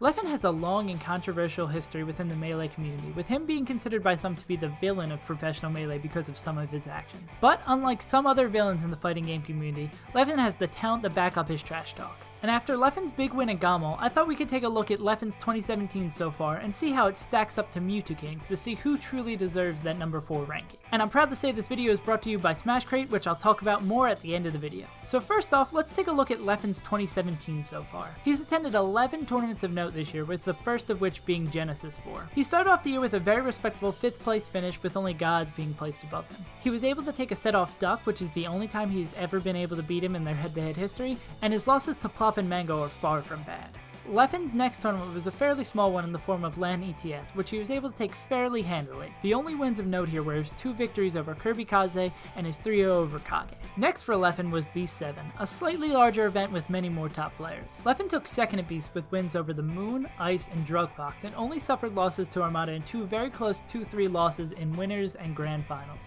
Leffen has a long and controversial history within the Melee community, with him being considered by some to be the villain of professional Melee because of some of his actions. But unlike some other villains in the fighting game community, Leffen has the talent to back up his trash talk. And after Leffen's big win at Gamal, I thought we could take a look at Leffen's 2017 so far and see how it stacks up to Mew2king's to see who truly deserves that number 4 ranking. And I'm proud to say this video is brought to you by Smash Crate, which I'll talk about more at the end of the video. So first off, let's take a look at Leffen's 2017 so far. He's attended 11 tournaments of note this year, with the first of which being Genesis 4. He started off the year with a very respectable 5th place finish, with only gods being placed above him. He was able to take a set off Duck, which is the only time he's ever been able to beat him in their head-to-head history, and his losses to Plop and Mango are far from bad. Leffen's next tournament was a fairly small one in the form of LAN ETS, which he was able to take fairly handily. The only wins of note here were his 2 victories over Kirby Kaze and his 3-0 over Kage. Next for Leffen was Beast 7, a slightly larger event with many more top players. Leffen took second at Beast with wins over the Moon, Ice, and Drug Fox, and only suffered losses to Armada in 2 very close 2-3 losses in winners and grand finals.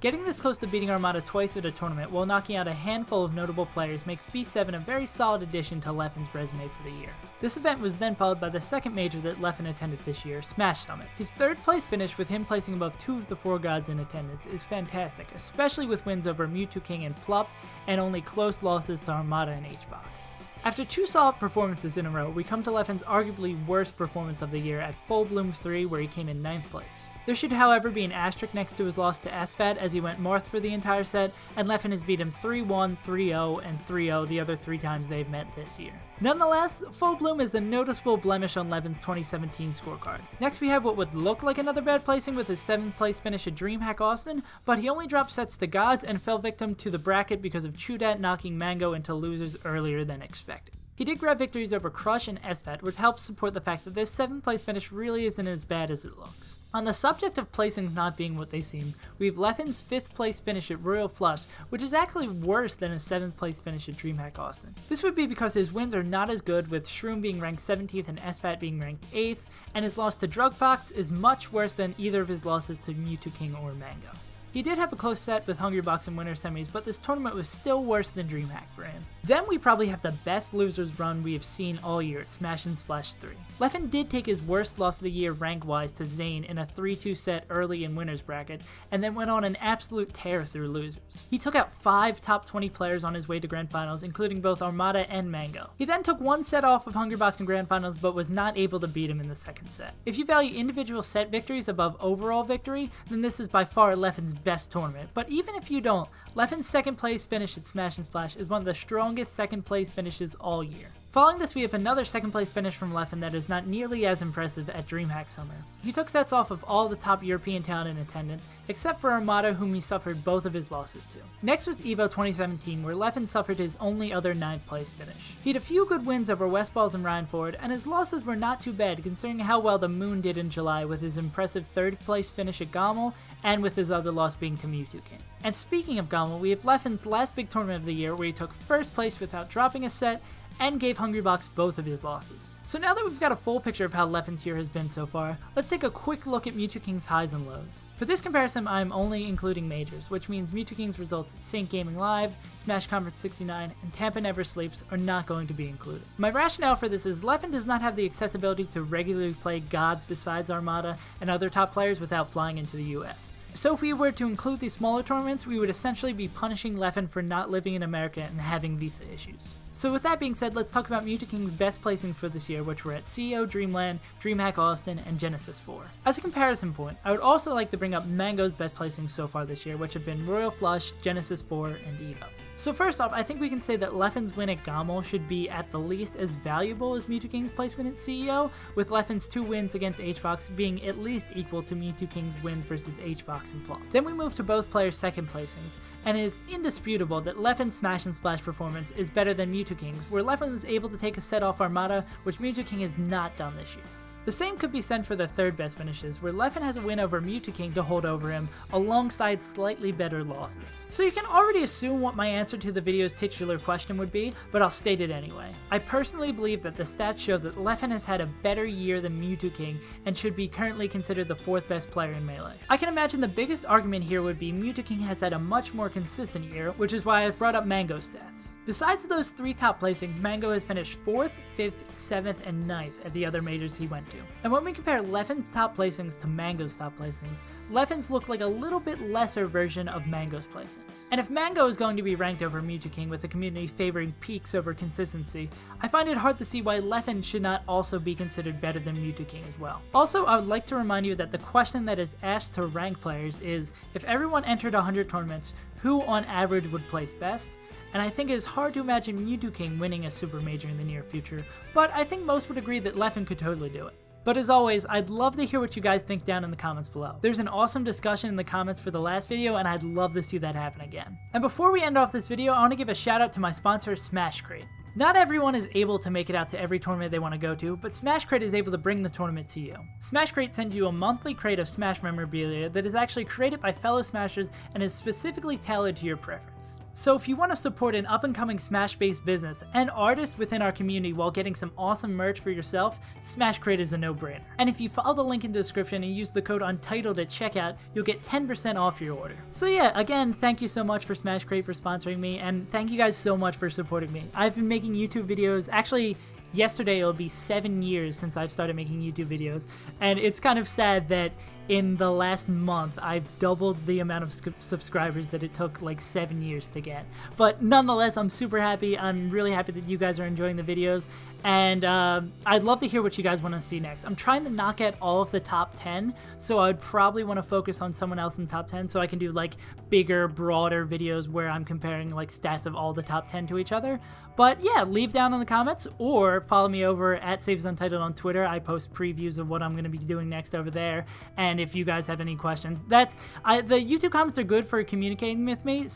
Getting this close to beating Armada twice at a tournament while knocking out a handful of notable players makes B7 a very solid addition to Leffen's resume for the year. This event was then followed by the second major that Leffen attended this year, Smash Summit. His 3rd place finish with him placing above 2 of the 4 gods in attendance is fantastic, especially with wins over Mew2king and Plup, and only close losses to Armada and HBox. After 2 solid performances in a row, we come to Leffen's arguably worst performance of the year at Full Bloom 3, where he came in 9th place. There should however be an asterisk next to his loss to SFAT, as he went Marth for the entire set, and Leffen has beat him 3-1, 3-0, and 3-0 the other 3 times they've met this year. Nonetheless, Full Bloom is a noticeable blemish on Leffen's 2017 scorecard. Next we have what would look like another bad placing with his 7th place finish at DreamHack Austin, but he only dropped sets to gods and fell victim to the bracket because of Chudat knocking Mango into losers earlier than expected. He did grab victories over Crush and SFAT, which helps support the fact that this 7th place finish really isn't as bad as it looks. On the subject of placings not being what they seem, we have Leffen's 5th place finish at Royal Flush, which is actually worse than his 7th place finish at DreamHack Austin. This would be because his wins are not as good, with Shroom being ranked 17th and SFAT being ranked 8th, and his loss to Drug Fox is much worse than either of his losses to Mew2king or Mango. He did have a close set with Hungrybox in winter semis, but this tournament was still worse than DreamHack for him. Then we probably have the best losers run we have seen all year at Smash and Splash 3. Leffen did take his worst loss of the year rank-wise to Zane in a 3-2 set early in winners bracket, and then went on an absolute tear through losers. He took out 5 top 20 players on his way to grand finals, including both Armada and Mango. He then took 1 set off of Hungrybox in grand finals, but was not able to beat him in the 2nd set. If you value individual set victories above overall victory, then this is by far Leffen's best tournament. But even if you don't, Leffen's 2nd place finish at Smash and Splash is one of the strongest 2nd place finishes all year. Following this, we have another 2nd place finish from Leffen that is not nearly as impressive at DreamHack Summer. He took sets off of all the top European talent in attendance, except for Armada, whom he suffered both of his losses to. Next was EVO 2017, where Leffen suffered his only other 9th place finish. He had a few good wins over Westballs and Ryan Ford, and his losses were not too bad considering how well the Moon did in July with his impressive 3rd place finish at Gamal, and with his other loss being to Mew2king. And speaking of Gamal, we have Leffen's last big tournament of the year, where he took 1st place without dropping a set, and gave Hungrybox both of his losses. So now that we've got a full picture of how Leffen's year has been so far, let's take a quick look at Mew2king's highs and lows. For this comparison, I'm only including majors, which means Mew2king's results at St. Gaming Live, Smash Conference 69, and Tampa Never Sleeps are not going to be included. My rationale for this is Leffen does not have the accessibility to regularly play gods besides Armada and other top players without flying into the US. So if we were to include these smaller tournaments, we would essentially be punishing Leffen for not living in America and having visa issues. So with that being said, let's talk about Mew2king's best placings for this year, which were at CEO Dreamland, DreamHack Austin, and Genesis 4. As a comparison point, I would also like to bring up Mango's best placings so far this year, which have been Royal Flush, Genesis 4, and EVO. So first off, I think we can say that Leffen's win at Gamal should be at the least as valuable as Mew2king's placement at CEO, with Leffen's 2 wins against HBox being at least equal to Mew2king's wins versus HBox and Plop. Then we move to both players' 2nd placings, and it is indisputable that Leffen's Smash and Splash performance is better than Mew2king's, where Leffen was able to take a set off Armada, which Mew2king has not done this year. The same could be said for the third best finishes, where Leffen has a win over Mew2king to hold over him, alongside slightly better losses. So you can already assume what my answer to the video's titular question would be, but I'll state it anyway. I personally believe that the stats show that Leffen has had a better year than Mew2king and should be currently considered the 4th best player in Melee. I can imagine the biggest argument here would be Mew2king has had a much more consistent year, which is why I've brought up Mango's stats. Besides those 3 top placings, Mango has finished 4th, 5th, 7th, and 9th at the other majors he went to. And when we compare Leffen's top placings to Mango's top placings, Leffen's look like a little bit lesser version of Mango's placings. And if Mango is going to be ranked over Mew2king with the community favoring peaks over consistency, I find it hard to see why Leffen should not also be considered better than Mew2king as well. Also, I would like to remind you that the question that is asked to rank players is, if everyone entered 100 tournaments, who on average would place best? And I think it is hard to imagine Mew2king winning a super major in the near future, but I think most would agree that Leffen could totally do it. But as always, I'd love to hear what you guys think down in the comments below. There's an awesome discussion in the comments for the last video, and I'd love to see that happen again. And before we end off this video, I want to give a shout out to my sponsor, Smashcrate. Not everyone is able to make it out to every tournament they want to go to, but Smashcrate is able to bring the tournament to you. Smashcrate sends you a monthly crate of Smash memorabilia that is actually created by fellow Smashers and is specifically tailored to your preference. So if you want to support an up-and-coming Smash-based business and artists within our community while getting some awesome merch for yourself, Smashcrate is a no-brainer. And if you follow the link in the description and use the code Untitled at checkout, you'll get 10% off your order. So yeah, again, thank you so much for Smashcrate for sponsoring me, and thank you guys so much for supporting me. I've been making YouTube videos, actually, yesterday it'll be 7 years since I've started making YouTube videos, and it's kind of sad that in the last month I've doubled the amount of subscribers that it took like 7 years to get. But nonetheless, I'm super happy. I'm really happy that you guys are enjoying the videos, and I'd love to hear what you guys want to see next. I'm trying to knock out all of the top 10, so I would probably want to focus on someone else in the top 10 so I can do like bigger, broader videos where I'm comparing like stats of all the top 10 to each other. But yeah, leave down in the comments or follow me over at SavesUntitled on Twitter. I post previews of what I'm going to be doing next over there. And if you guys have any questions, the YouTube comments are good for communicating with me.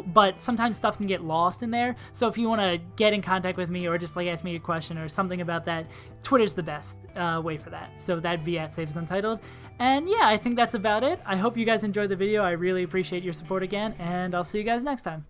But sometimes stuff can get lost in there. So if you want to get in contact with me or just like ask me a question or something about that, Twitter's the best way for that. So that'd be at SavesUntitled. And yeah, I think that's about it. I hope you guys enjoyed the video. I really appreciate your support again, and I'll see you guys next time.